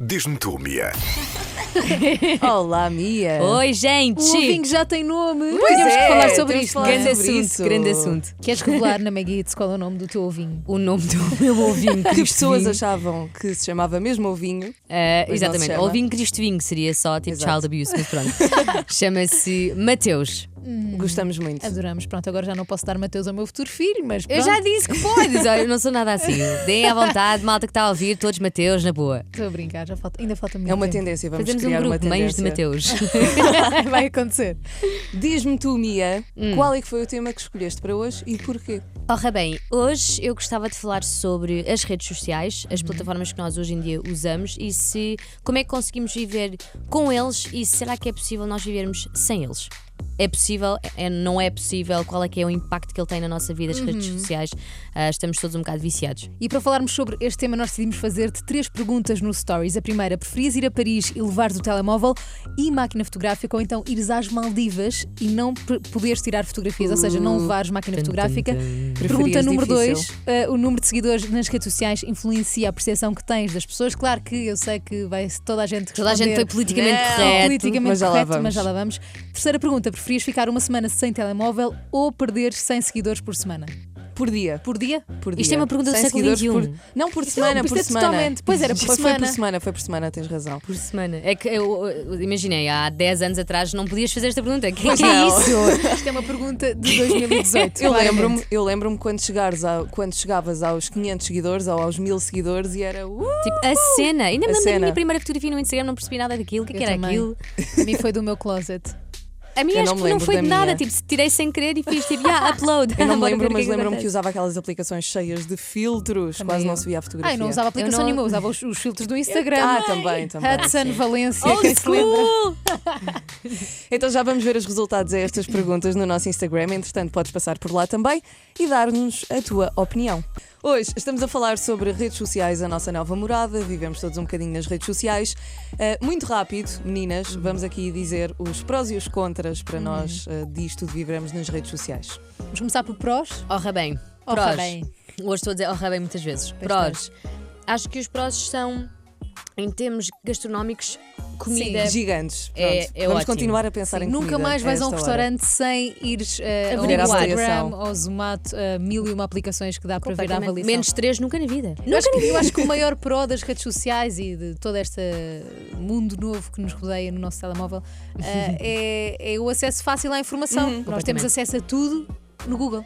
Diz-me tu, Mia. Olá, Mia. Oi, gente! O ovinho já tem nome. Pois Temos é, que falar sobre temos isto. que falar Grande sobre assunto, isso. grande assunto. Queres revelar na Meguides qual é o nome do teu ovinho? O nome do meu ovinho. Que Cristo pessoas Vinho. achavam que se chamava mesmo ovinho. Mas não se Exatamente, chama. ovinho Cristo Vinho seria só tipo Exato. child abuse, mas pronto. Chama-se Mateus. Gostamos muito. Adoramos. Pronto, agora já não posso dar Mateus ao meu futuro filho, mas Eu pronto. já disse que podes, olha, eu não sou nada assim. Deem à vontade, malta que está a ouvir, todos Mateus, na boa. Estou a brincar, ainda falta muito É uma tempo. tendência, vamos Fazemos um criar uma grupo, meios de tendência. Mateus. Vai acontecer. Diz-me tu, Mia, qual é que foi o tema que escolheste para hoje e porquê? Ora bem, hoje eu gostava de falar sobre as redes sociais, as plataformas que nós hoje em dia usamos e como é que conseguimos viver com eles e será que é possível nós vivermos sem eles? É possível? Não é possível? Qual é que é o impacto que ele tem na nossa vida, as redes sociais? Estamos todos um bocado viciados. E para falarmos sobre este tema, nós decidimos fazer-te 3 perguntas no Stories. A primeira, preferias ir a Paris e levares o telemóvel e máquina fotográfica, ou então ires às Maldivas e não poderes tirar fotografias, ou seja, não levares máquina fotográfica? Pergunta Preferias número difícil? 2, o número de seguidores nas redes sociais influencia a percepção que tens das pessoas? Claro que eu sei que vai toda a gente Toda a gente foi responder, politicamente Não, correto. politicamente mas já lá correto, vamos. mas já lá vamos. Terceira pergunta, preferias ficar uma semana sem telemóvel ou perderes 100 seguidores por semana? Por dia. Por dia? Por dia. Isto é uma pergunta do 100 século seguidores XXI. Não, por semana, por percebo semana. totalmente. Pois era, por Foi semana. por semana, tens razão. Por semana. É que eu imaginei, há 10 anos atrás não podias fazer esta pergunta. Que Pois é não. isso? Isto é uma pergunta de 2018. Eu claramente. lembro-me quando chegavas aos 500 seguidores ou aos 1000 seguidores e era Tipo, a cena. Ainda me lembro da cena. minha primeira fotografia no Instagram, não percebi nada daquilo. O que Eu era também. aquilo? A mim foi do meu closet. A minha Eu acho não que me não lembro foi da de nada. minha. Tipo, tirei sem querer e fiz tipo, upload. Eu não me Bora lembro, ver o mas que é que lembro-me que acontece. usava aquelas aplicações cheias de filtros, Também quase eu. não se via a fotografia. Ai, não usava aplicação não- nenhuma, usava os filtros do Instagram. Ah, também. Hudson, sim. Valência, Old quem se lembra? school! Então já vamos ver os resultados a estas perguntas no nosso Instagram. Entretanto, podes passar por lá também e dar-nos a tua opinião. Hoje estamos a falar sobre redes sociais, a nossa nova morada. Vivemos todos um bocadinho nas redes sociais. Muito rápido, meninas, vamos aqui dizer os prós e os contras para nós disto de vivermos nas redes sociais. Vamos começar por prós. Orra bem. Orra Prós. bem. Hoje estou a dizer orra bem muitas vezes. Prós. Acho que os prós são, em termos gastronómicos, comida. Gigantes. É- Pronto. é vamos ótimo. continuar a pensar em Nunca comida mais vais a um esta hora. restaurante sem ires ao ver a Instagram, avaliação. ao Zomato, a 1001 aplicações que dá para ver a Completamente. avaliação. Menos 3 nunca na vida. Eu acho que o maior pró das redes sociais e de todo este mundo novo que nos rodeia no nosso telemóvel é o acesso fácil à informação. Nós temos completamente. acesso a tudo no Google.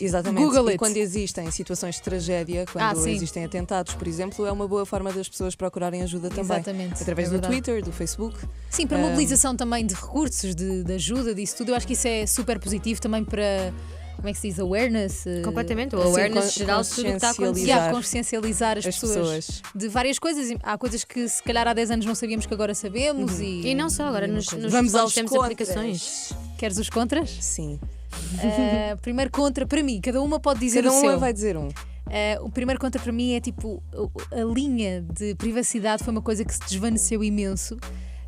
Exatamente. Google E it. quando existem situações de tragédia, quando sim. existem atentados, por exemplo, é uma boa forma das pessoas procurarem ajuda também. Exatamente, Através é do verdade. Twitter, do Facebook. Sim, para mobilização também de recursos, de ajuda, disso tudo. Eu acho que isso é super positivo também para, como é que se diz, awareness. Completamente. O Sim, awareness geral de tudo o que está a acontecer. E consciencializar as as pessoas pessoas. de várias coisas. Há coisas que se calhar há 10 anos não sabíamos que agora sabemos. E não só, agora nos Vamos telefones aos temos contras. aplicações. Queres os contras? Sim. Primeiro contra para mim, cada uma pode dizer Cada o uma seu. vai dizer um. O primeiro contra para mim é tipo a linha de privacidade foi uma coisa que se desvaneceu imenso.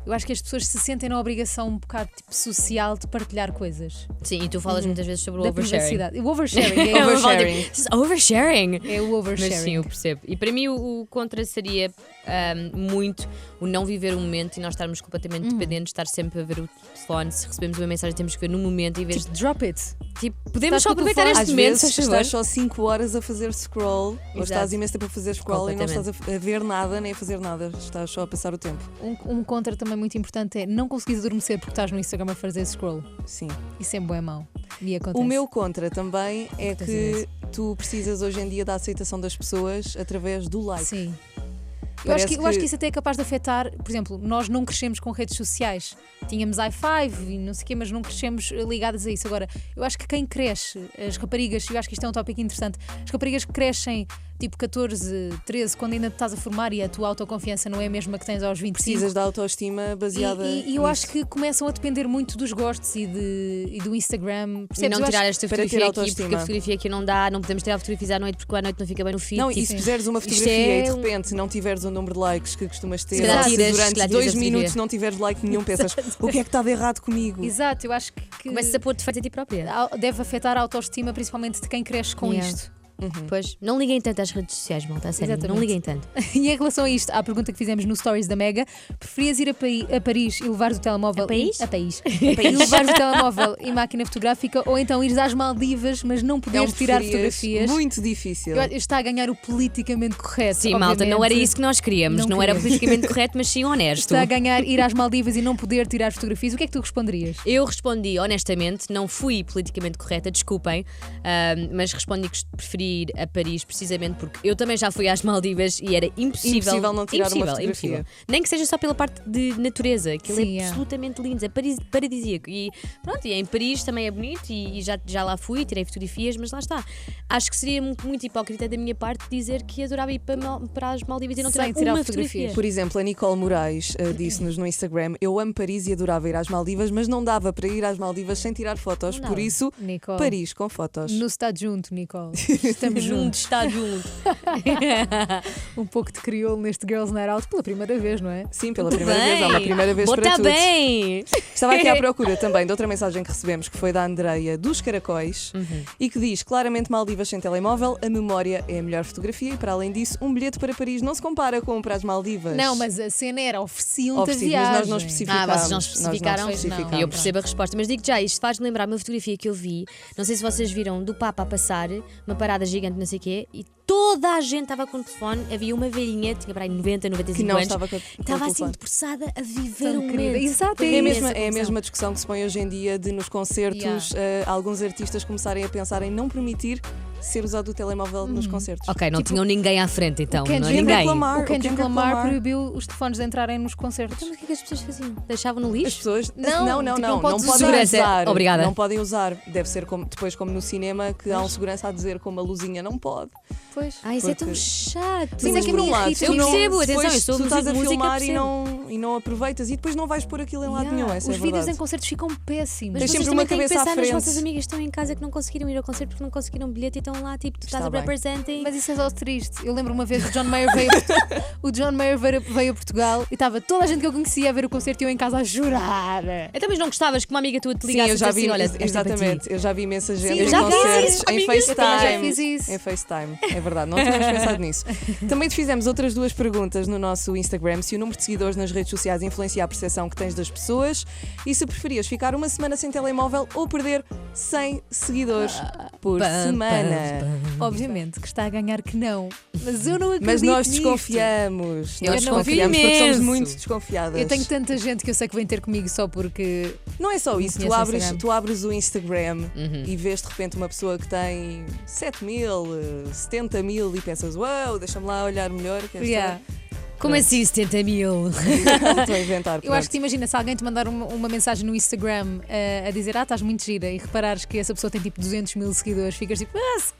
Eu acho que as pessoas se sentem na obrigação um bocado tipo, social de partilhar coisas. Sim, e tu falas muitas vezes sobre o Da oversharing. privacidade. O oversharing é, Oversharing. This is oversharing. é o oversharing. Mas sim, eu percebo. E para mim o contra seria muito o não viver o momento e nós estarmos completamente dependentes, estar sempre a ver o telefone. Se recebemos uma mensagem, temos que ver no momento em vez de. Drop it. Tipo, podemos Estás só com o aproveitar telefone. este Às momento, vezes se faz favor. estás só 5 horas a fazer scroll, ou Exato. estás imenso tempo a fazer scroll e não estás Completamente. a ver nada nem a fazer nada, estás só a passar o tempo. Um contra também muito importante é não conseguires adormecer porque estás no Instagram a fazer scroll. Sim. Isso é bué mau. E acontece. O meu contra também é Acontece que imenso. tu precisas hoje em dia da aceitação das pessoas através do like. Sim. Eu acho, Parece eu acho que isso até é capaz de afetar, por exemplo, nós não crescemos com redes sociais. Tínhamos i5 e não sei o quê, mas não crescemos ligadas a isso. Agora, eu acho que quem cresce, as raparigas, eu acho que isto é um tópico interessante, as raparigas que crescem tipo 14, 13, quando ainda te estás a formar e a tua autoconfiança não é a mesma que tens aos 25. Precisas da autoestima baseada E eu acho nisso. que começam a depender muito dos gostos e do Instagram. E Percebes? não Eu tirar acho- esta para ter fotografia aqui, autoestima. porque a fotografia aqui não dá, não podemos tirar fotografias à noite porque à noite não fica bem no feed. Não, tipo, e se fizeres uma isto fotografia é e de um- repente não tiveres o número de likes que costumas ter, Se calhar se tiras- se durante calhar tiras 2 a fotografia. minutos não tiveres like nenhum, pensas o que é que estava errado comigo? Exato, eu acho que começas a pôr defeitos a ti própria. deve afetar a autoestima, principalmente de quem cresce com Yeah. isto. Pois, não liguem tanto às redes sociais, malta, a sério, não Exatamente. liguem tanto. E em relação a isto, à pergunta que fizemos no Stories da Mega, preferias ir a Paris e levares o telemóvel. A Paris? A Paris. E levares o telemóvel e máquina fotográfica, ou então ires às Maldivas, mas não poderes tirar fotografias? Muito difícil. Está a ganhar o politicamente correto. Sim, malta, não era obviamente. isso que nós queríamos. Não era queríamos. politicamente correto, mas sim honesto. Está a ganhar ir às Maldivas e não poder tirar fotografias. O que é que tu responderias? Eu respondi honestamente, não fui politicamente correta, desculpem, mas respondi que preferi ir a Paris precisamente porque eu também já fui às Maldivas e era impossível Não tirar uma fotografia. impossível. Nem que seja só pela parte de natureza, aquilo Sim, é é. absolutamente lindo, é paradisíaco. E pronto, e em Paris também é bonito e já lá fui, tirei fotografias, mas lá está. Acho que seria muito hipócrita da minha parte dizer que adorava ir para as Maldivas e não Sem tirar tirar uma fotografias. fotografia. Por exemplo, a Nicole Moraes disse-nos no Instagram: eu amo Paris e adorava ir às Maldivas, mas não dava para ir às Maldivas sem tirar fotos, Não. por isso, Nicole. Paris com fotos. No está junto, Nicole. Estamos juntos. Está junto. Um pouco de crioulo neste Girls Night Out pela primeira vez, não é? Sim, pela primeira vez, há uma primeira vez Bota para tudo. bem! Estava aqui à procura também de outra mensagem que recebemos, que foi da Andreia dos Caracóis, e que diz claramente: Maldivas sem telemóvel, a memória é a melhor fotografia e, para além disso, um bilhete para Paris não se compara com para as Maldivas. Não, mas a cena era ofereciam-te a Oferecido, viagem. mas nós não especificámos. Vocês não especificaram? Nós não especificámos. Eu percebo a resposta, mas digo já, isto faz-me lembrar uma fotografia que eu vi. Não sei se vocês viram do Papa a passar, uma parada gigante, não sei o quê, e toda a gente estava com o telefone. Havia uma velhinha, tinha para aí 90, 95 Que não anos, estava com o estava assim telefone. depressada a viver Tão um querida. momento. Exato, É a, mesma, Essa é a confusão. mesma discussão que se põe hoje em dia de nos concertos alguns artistas começarem a pensar em não permitir ser usado o telemóvel nos concertos. Ok, não tinham ninguém à frente então, Kendrick não é ninguém. Lamar. O Kendrick Kendrick Lamar Lamar. proibiu os telefones de entrarem nos concertos. Então, mas o que é que as pessoas faziam? Deixavam no As lixo? pessoas Não, tipo, não não podes podem Segurança, usar. obrigada. Não podem usar. Deve ser depois como no cinema, que há um segurança a dizer com uma luzinha não pode. Pois. Ai, isso é tão Porque- chato. Sim, mas por um lado, irrita. Eu tu não- percebo, depois atenção, eu sou tu estás a música, filmar e percebo. não aproveitas e depois não vais pôr aquilo em lado nenhum. Essa Os é a vídeos verdade. em concertos ficam péssimos. Mas Tens vocês sempre uma também têm que cabeça à pensar nas frente. vossas amigas que estão em casa que não conseguiram ir ao concerto porque não conseguiram bilhete e estão lá, tipo, tu estás Está a bem. representing. Mas isso é só triste. Eu lembro uma vez o John Mayer o John Mayer veio a Portugal e estava toda a gente que eu conhecia a ver o concerto e eu em casa a chorar. Então, mas não gostavas que uma amiga tua te Sim, ligasse eu já e dissesse vi, assim, olha, esta é para ti. exatamente, eu já vi imensa gente Sim, em já concertos fiz, em amigas, eu também já FaceTime. fiz isso. Em FaceTime, é verdade, não tínhamos pensado nisso. Também te fizemos outras duas perguntas no nosso Instagram: se o número de seguidores nas redes sociais influencia a percepção que tens das pessoas e se preferias ficar uma semana sem telemóvel ou perder 100 seguidores por semana. Obviamente que está a ganhar que não. Mas eu não acredito Mas nós nisto. desconfiamos. Eu Nós não desconfiamos porque somos imenso. muito desconfiadas. Eu tenho tanta gente que eu sei que vem ter comigo só porque. Não é só isso, conheço o Instagram. tu abres o Instagram e vês de repente uma pessoa que tem 7 mil, 70 mil e pensas: uau, deixa-me lá olhar melhor. Que esta... Yeah. Como assim 70 mil? Não estou a inventar. Eu acho que te imagina, se alguém te mandar uma mensagem no Instagram a dizer estás muito gira e reparares que essa pessoa tem tipo 200 mil seguidores, ficas tipo, se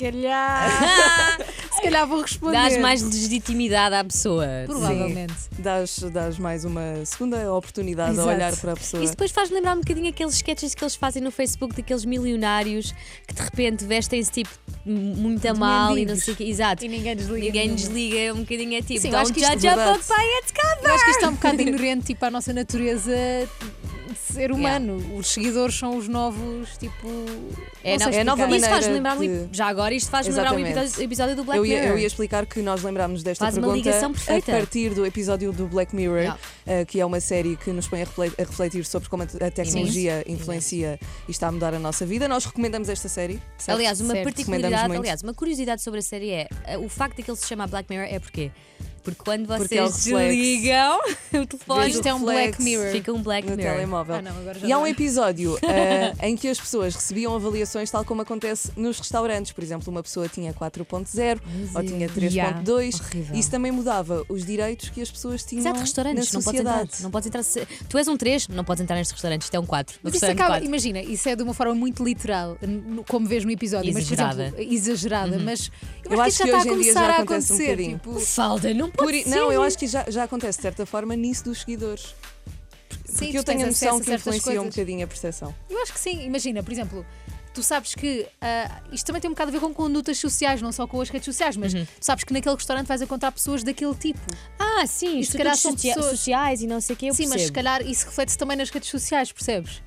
calhar vou responder. Dás mais legitimidade à pessoa. Provavelmente. Dás mais uma segunda oportunidade Exato. a olhar para a pessoa. Isso depois faz lembrar um bocadinho aqueles sketches que eles fazem no Facebook daqueles milionários que de repente vestem-se tipo muito a De mal mendigos. e não sei o quê. Exato. E ninguém desliga. Ninguém nenhuma. desliga, um bocadinho é tipo, Sim, eu acho don't que isto judge é a verdade. book by its cover. Eu acho que isto é um bocado ignorante tipo, à nossa natureza de ser humano. Os seguidores são os novos, tipo. É, não sei é a nova explicar. Isso faz maneira lembrar de- já agora isto faz-me lembrar um Exatamente. episódio do Black Eu Mirror. ia explicar que nós lembramos desta Faz uma pergunta ligação a perfeita. partir do episódio do Black Mirror, Yeah. que é uma série que nos põe a refletir sobre como a tecnologia influencia e está a mudar a nossa vida. Nós recomendamos esta série. certo? Aliás, uma Certo. particularidade, Recomendamos muito. aliás, uma curiosidade sobre a série é o facto de que ele se chama Black Mirror é porquê? Porque quando Porque é o vocês reflexo. desligam o telefone, Isto é um Black reflexo Mirror. fica um Black no Mirror. telemóvel. Ah, não, agora já E há um não. episódio em que as pessoas recebiam avaliações tal como acontece nos restaurantes. Por exemplo, uma pessoa tinha 4.0 ou tinha 3.2. Horrível. Isso também mudava os direitos que as pessoas tinham Exato, restaurantes, na não podes entrar. sociedade. Não podes entrar. Tu és um 3, não podes entrar neste restaurante, isto é um 4. Mas isso acaba, imagina, isso é de uma forma muito literal, como vês no episódio, Exagerada. mas por exemplo, exagerada, mas Eu acho que acho isto já que está a hoje em dia começar já a acontece um acontecer. bocadinho. Tipo, Falda, não pode ser. Não, eu acho que já acontece de certa forma nisso dos seguidores. sim, Porque eu tu tens tenho a acesso noção a que certas influencia um coisas. bocadinho a percepção. Eu acho que sim, imagina, por exemplo, tu sabes que isto também tem um bocado a ver com condutas sociais, não só com as redes sociais, mas tu sabes que naquele restaurante vais encontrar pessoas daquele tipo. Ah, sim, E se calhar estatutos são pessoas- sociais e não sei o que. Eu sim, mas se percebo. calhar isso reflete-se também nas redes sociais, percebes?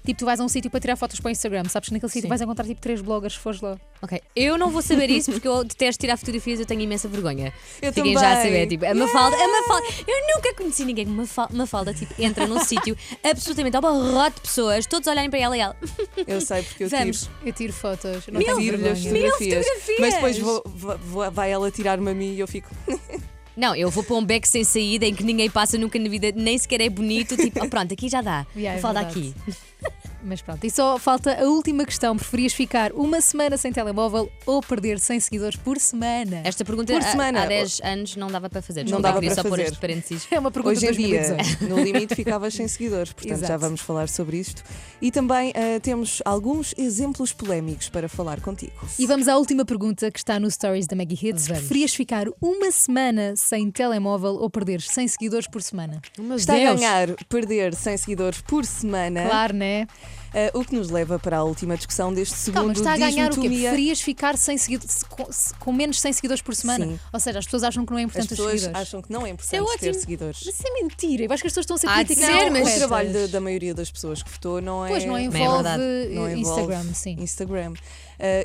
Tipo, tu vais a um sítio para tirar fotos para o Instagram, sabes que naquele sítio Sim. vais encontrar tipo 3 bloggers se fores lá. Ok, eu não vou saber isso porque eu detesto tirar fotografias, eu tenho imensa vergonha. Eu Fiquem também. já a saber, tipo, a Mafalda, eu nunca conheci ninguém que Mafalda, tipo, entra num sítio absolutamente abarrote de pessoas, todos olharem para ela e ela. Eu sei porque eu Vamos. tiro. Eu tiro fotos. Não Eu tenho tiro-lhe as vergonha. fotografias. fotografias! Mas depois vai ela tirar-me a mim e eu fico. Não, eu vou para um beco sem saída em que ninguém passa nunca na vida, nem sequer é bonito, tipo, pronto, aqui já dá. Yeah, é Mafalda verdade. aqui. Mas pronto, e só falta a última questão. Preferias ficar uma semana sem telemóvel ou perder 100 seguidores por semana? Esta pergunta Por semana. há 10 anos não dava para fazer. Não Desculpa, dava eu queria para só pôr fazer. este parênteses. É uma pergunta Hoje em de dia, 2018. no limite, ficavas sem seguidores, portanto já Exato. vamos falar sobre isto. E também temos alguns exemplos polémicos para falar contigo. E vamos à última pergunta que está no Stories da Maggie Hits. Vamos. Preferias ficar uma semana sem telemóvel ou perder 100 seguidores por semana? Meu Está a Deus. ganhar perder 100 seguidores por semana, Claro, né? o que nos leva para a última discussão deste segundo Calma, está a ganhar o quê? Diz-me tu, Mia. Preferias ficar sem com menos 100 seguidores por semana? Sim. Ou seja, as pessoas acham que não é As importante os pessoas seguidores. acham que não é Isso é importante ter ótimo. seguidores. Mas isso é mentira. Eu acho que as pessoas estão a ser Há de politicamente ser, mas- O corretas. trabalho da maioria das pessoas que votou não é. Pois não é envolve, verdade. não envolve Instagram, sim. Instagram.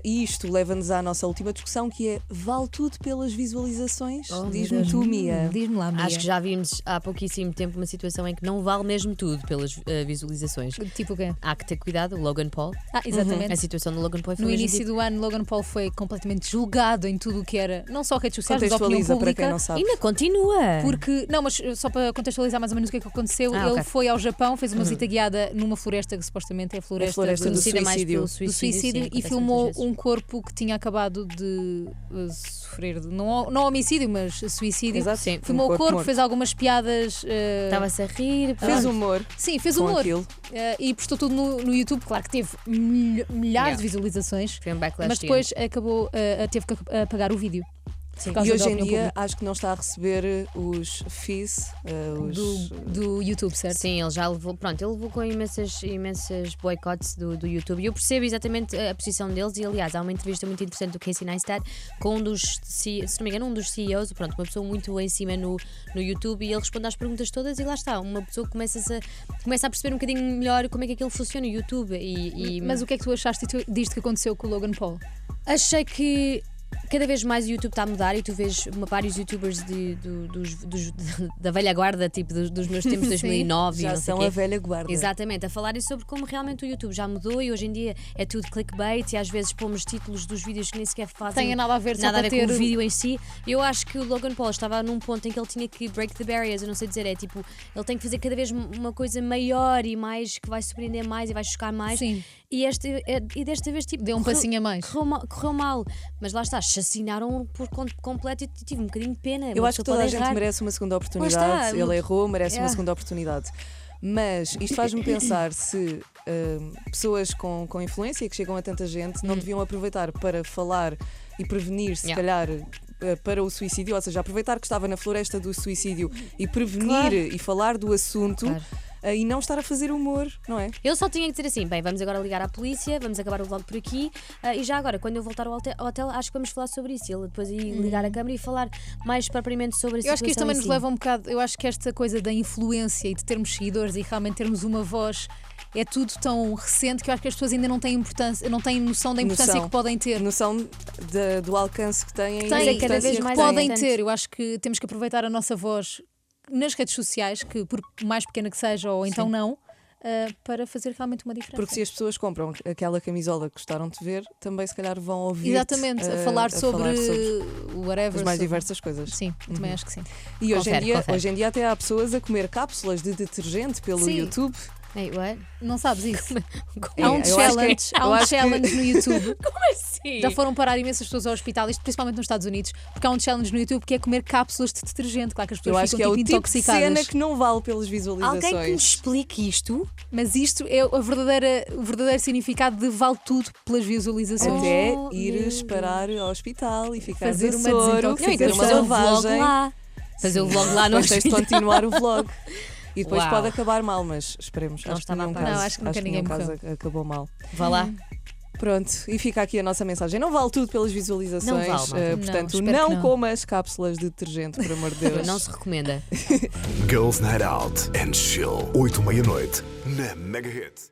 E isto leva-nos à nossa última discussão, que é: vale tudo pelas visualizações? Oh, meu Diz-me Deus. tu, Mia. Diz-me lá, Mia. Acho que já vimos há pouquíssimo tempo uma situação em que não vale mesmo tudo pelas visualizações. Tipo o quê? Há que ter cuidado, o Logan Paul. Exatamente. A situação do Logan Paul foi No mesmo início do ano, Logan Paul foi completamente julgado em tudo o que era, não só redes sociais, mas opinião Contextualiza para pública. quem não sabe. Ainda continua. Porque, não, mas só para contextualizar mais ou menos o que é que aconteceu, Ah, ele ok. foi ao Japão, fez uma visita guiada numa floresta que supostamente é a floresta, floresta do Conhecida mais suicídio. pelo do suicídio sim, e acontece filmou muitas vezes. um corpo que tinha acabado de sofrer, não homicídio, mas suicídio. Exato. Sim. Filmou Um o corpo corpo, morto. fez algumas piadas. Estava-se a rir. Fez pronto. humor Sim, fez com humor. aquilo. E postou tudo no YouTube. Claro que teve milhares Yeah. de visualizações, Foi um backlash mas depois acabou, teve que apagar o vídeo. Sim. por causa E hoje da em opinião dia pública. acho que não está a receber os fees, do YouTube, certo? Sim, ele já levou, pronto, ele levou com imensas boicotes do YouTube e eu percebo exatamente a posição deles e aliás há uma entrevista muito interessante do Casey Neistat com um dos, se não me engano, um dos CEOs, pronto, uma pessoa muito em cima no YouTube e ele responde às perguntas todas e lá está, uma pessoa que começa a perceber um bocadinho melhor como é que aquilo funciona no YouTube Mas o que é que tu achaste disto que aconteceu com o Logan Paul? achei que cada vez mais o YouTube está a mudar e tu vês vários youtubers da velha guarda, tipo dos meus tempos de 2009 e já não sei são quê. a velha guarda. Exatamente, a falarem sobre como realmente o YouTube já mudou e hoje em dia é tudo clickbait e às vezes pomos títulos dos vídeos que nem sequer fazem Tem nada a ver, só nada a para ver com ter o vídeo em si. Eu acho que o Logan Paul estava num ponto em que ele tinha que break the barriers, eu não sei dizer, é tipo, ele tem que fazer cada vez uma coisa maior e mais que vai surpreender mais e vai chocar mais. Sim. E desta vez tipo Deu um passinho a mais. correu mal, mas lá está, chacinaram por completo e tive um bocadinho de pena. Eu Uma acho que pessoa toda a pode gente errar. merece uma segunda Lá oportunidade. está, Ele errou, merece uma Yeah. segunda oportunidade. Mas isto faz-me pensar se pessoas com influência que chegam a tanta gente não deviam aproveitar para falar e prevenir, se Yeah. calhar, para o suicídio, ou seja, aproveitar que estava na floresta do suicídio e prevenir Claro. e falar do assunto. Claro. E não estar a fazer humor, não é? Eu só tinha que dizer assim: bem, vamos agora ligar à polícia, vamos acabar o vlog por aqui e já agora, quando eu voltar ao hotel, acho que vamos falar sobre isso. E ele depois ir ligar a câmera e falar mais propriamente sobre a Eu acho que isto situação também em nos si. leva um bocado. Eu acho que esta coisa da influência e de termos seguidores e realmente termos uma voz é tudo tão recente que eu acho que as pessoas ainda não têm importância, não têm noção da importância Noção. que podem ter. Noção do alcance que têm e da Têm, cada vez importância mais que têm. podem importante. ter. Eu acho que temos que aproveitar a nossa voz nas redes sociais, que por mais pequena que seja ou então Sim. não, para fazer realmente uma diferença. Porque se as pessoas compram aquela camisola que gostaram de ver, também se calhar vão ouvir Exatamente, a falar sobre whatever. as mais sobre- diversas coisas. Sim, eu também acho que sim. E Confere. hoje em dia até há pessoas a comer cápsulas de detergente pelo Sim. YouTube. Hey, what? Não sabes isso? É, Há um eu acho challenge, que- há eu um acho que- challenge no YouTube. Como assim? Já foram parar imensas pessoas ao hospital, isto principalmente nos Estados Unidos, porque há um challenge no YouTube que é comer cápsulas de detergente. Claro que as pessoas Eu acho que é ficam o tipo tipo de intoxicadas. cena que não vale pelas visualizações. Alguém que nos explique isto? Mas isto é o verdadeiro significado de vale tudo pelas visualizações. Até Oh, ires meu parar ao hospital e ficar Fazer de uma soro, desintoxicação. Não, e fazer depois uma fazer o vlog lavagem. lá. Fazer o vlog lá no Depois tens de hospital. continuar o vlog. E depois Uau. pode acabar mal, mas esperemos. Não Acho que estava nenhum a parar. caso, Não, acho que nunca nenhum ninguém caso acabou mal. Vá lá. Pronto, e fica aqui a nossa mensagem. Não vale tudo pelas visualizações. Não vale, malta. Portanto, Não, espero que não não. coma as cápsulas de detergente, por amor de Deus. Não se recomenda. Girls Night Out and Chill. 8 meia-noite na Mega Hit.